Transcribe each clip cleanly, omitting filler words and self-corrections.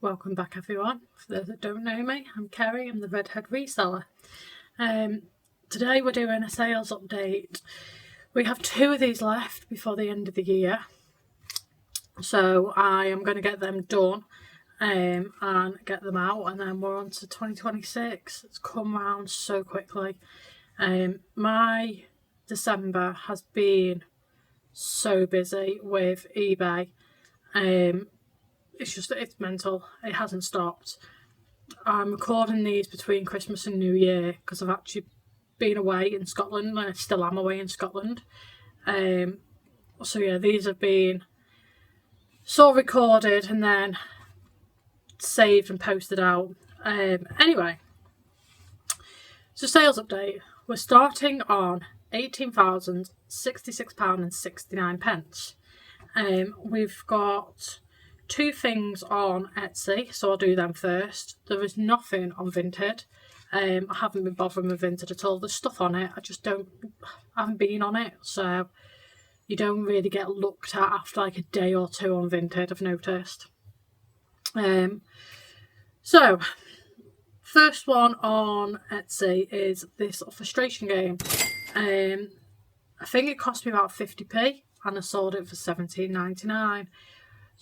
Welcome back everyone. For those that don't know me, I'm Kerry, I'm the Redhead reseller. Today we're doing a sales update. We have 2 of these left before the end of the year, so I am going to get them done and get them out, and then we're on to 2026. It's come round so quickly. My December has been so busy with eBay. It's mental. It hasn't stopped. I'm recording these between Christmas and New Year because I've actually been away in Scotland, and I still am away in Scotland. So yeah, these have been sort of recorded and then saved and posted out. Anyway, so sales update. We're starting on £18,066.69. We've got 2 things on Etsy, so I'll do them first. There is nothing on Vinted. I haven't been bothering with Vinted at all. There's stuff on it, I haven't been on it, so you don't really get looked at after like a day or 2 on Vinted, I've noticed. So first one on Etsy is this frustration game. I think it cost me about 50p and I sold it for £17.99.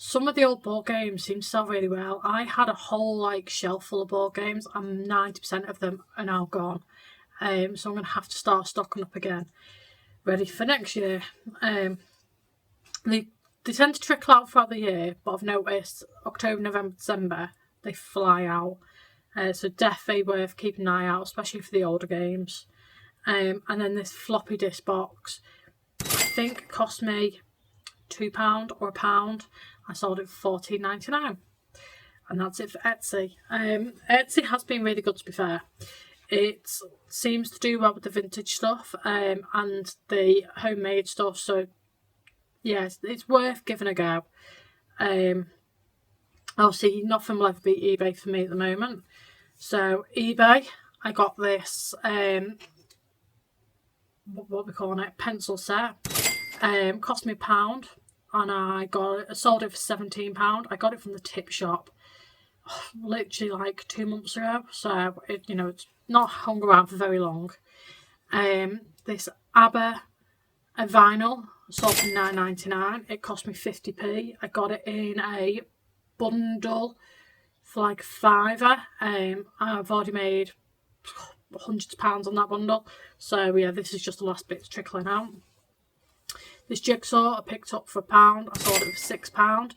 Some of the old board games seem to sell really well. I had a whole shelf full of board games and 90% of them are now gone. So I'm going to have to start stocking up again, ready for next year. They tend to trickle out throughout the year, but I've noticed October, November, December, they fly out. So definitely worth keeping an eye out, especially for the older games. And then this floppy disk box, I think it cost me £2 or £1. I sold it for £14.99, and that's it for Etsy. Etsy has been really good, to be fair. It seems to do well with the vintage stuff and the homemade stuff, so yes, it's worth giving a go. Obviously nothing will ever beat eBay for me at the moment. So eBay, I got this what we call it, pencil set. Cost me £1, and I sold it for £17. I got it from the tip shop literally 2 months ago, so it's not hung around for very long. This ABBA vinyl sold for £9.99. It cost me 50p. I got it in a bundle for £5. I've already made hundreds of pounds on that bundle, so yeah, this is just the last bits trickling out. This jigsaw I picked up for £1. I sold it for £6.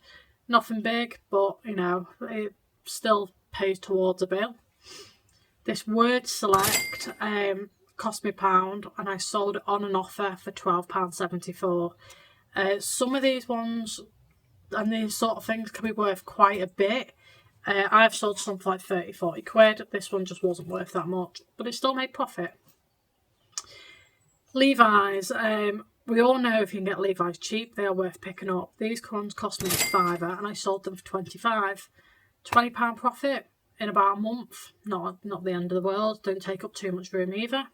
Nothing big, but it still pays towards a bill. This word select cost me £1, and I sold it on an offer for £12.74. Some of these ones and these sort of things can be worth quite a bit. I've sold some for 30-40 quid. This one just wasn't worth that much, but it still made profit. Levi's. We all know if you can get Levi's cheap, they are worth picking up. These ones cost me £5 and I sold them for £25. £20 profit in about a month. Not the end of the world. Don't take up too much room either.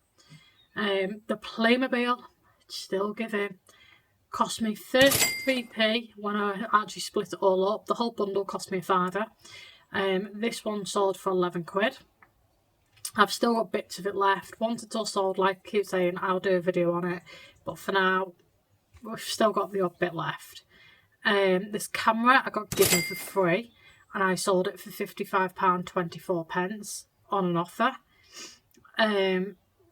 The Playmobil, still giving. Cost me 33p when I actually split it all up. The whole bundle cost me £5. This one sold for 11 quid. I've still got bits of it left. Once it's all sold, I keep saying, I'll do a video on it. But for now, we've still got the odd bit left. This camera I got given for free, and I sold it for £55.24 on an offer.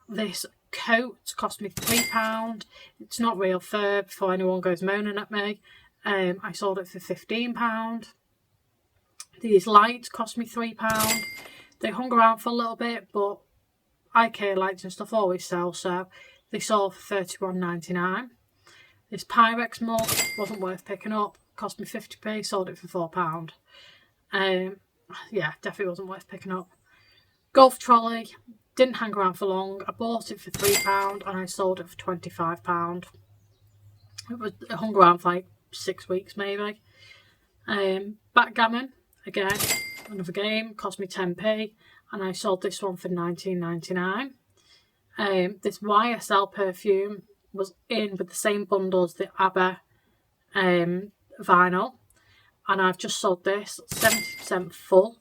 This coat cost me £3. It's not real fur, before anyone goes moaning at me. I sold it for £15. These lights cost me £3. They hung around for a little bit, but IKEA lights and stuff always sell, so they sold for £31.99. This Pyrex mug wasn't worth picking up. Cost me 50p, sold it for £4. Yeah, definitely wasn't worth picking up. Golf trolley, didn't hang around for long. I bought it for £3 and I sold it for £25. It hung around for 6 weeks maybe. Backgammon, again, another game, cost me 10p and I sold this one for £19.99. This YSL perfume was in with the same bundle as the ABBA vinyl. and I've just sold this 70% full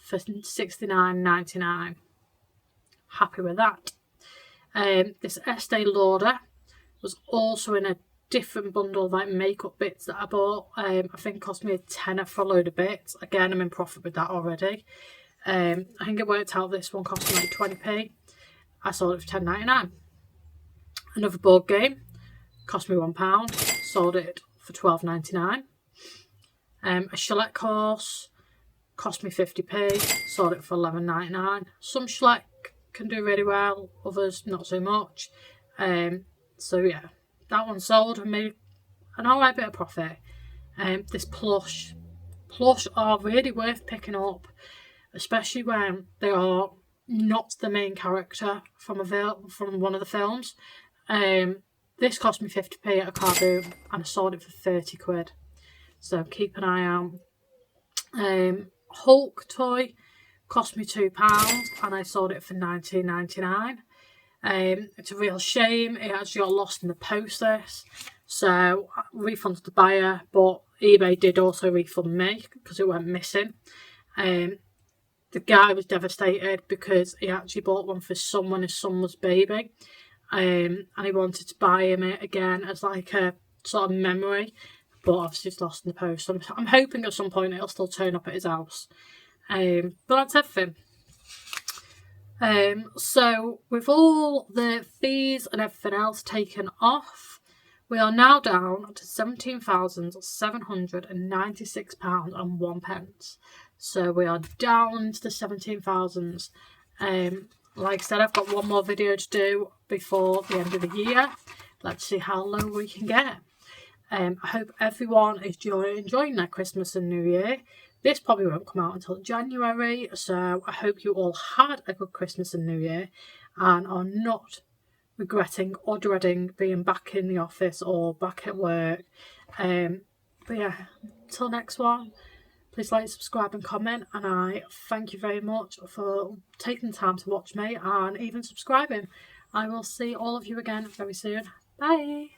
for £69.99. Happy with that. This Estee Lauder was also in a different bundle of like makeup bits that I bought. I think it cost me a tenner for a load of bits. Again, I'm in profit with that already. I think it worked out this one cost me like 20p. I sold it for £10.99. Another board game cost me £1. Sold it for £12.99. A Shellac course cost me 50p. Sold it for £11.99. Some Shellac can do really well, others not so much. So yeah, that one sold and made an alright bit of profit. This plush are really worth picking up, especially when they are not the main character from one of the films. This cost me 50p at a car boot and I sold it for 30 quid. So keep an eye out. Hulk toy cost me £2 and I sold it for £19.99. It's a real shame it actually got lost in the post, this, so I refunded the buyer, but eBay did also refund me because it went missing. The guy was devastated because he actually bought one for his son was baby, and he wanted to buy him it again as like a sort of memory, but obviously it's lost in the post. I'm hoping at some point it'll still turn up at his house. But that's everything. So with all the fees and everything else taken off, we are now down to £17,796.01. So we are down to the 17,000s. Like I said, I've got one more video to do before the end of the year. Let's see how low we can get. I hope everyone is enjoying their Christmas and New Year. This probably won't come out until January, so I hope you all had a good Christmas and New Year and are not regretting or dreading being back in the office or back at work. But yeah, until next one, please like, subscribe and comment, and I thank you very much for taking the time to watch me and even subscribing. I will see all of you again very soon. Bye!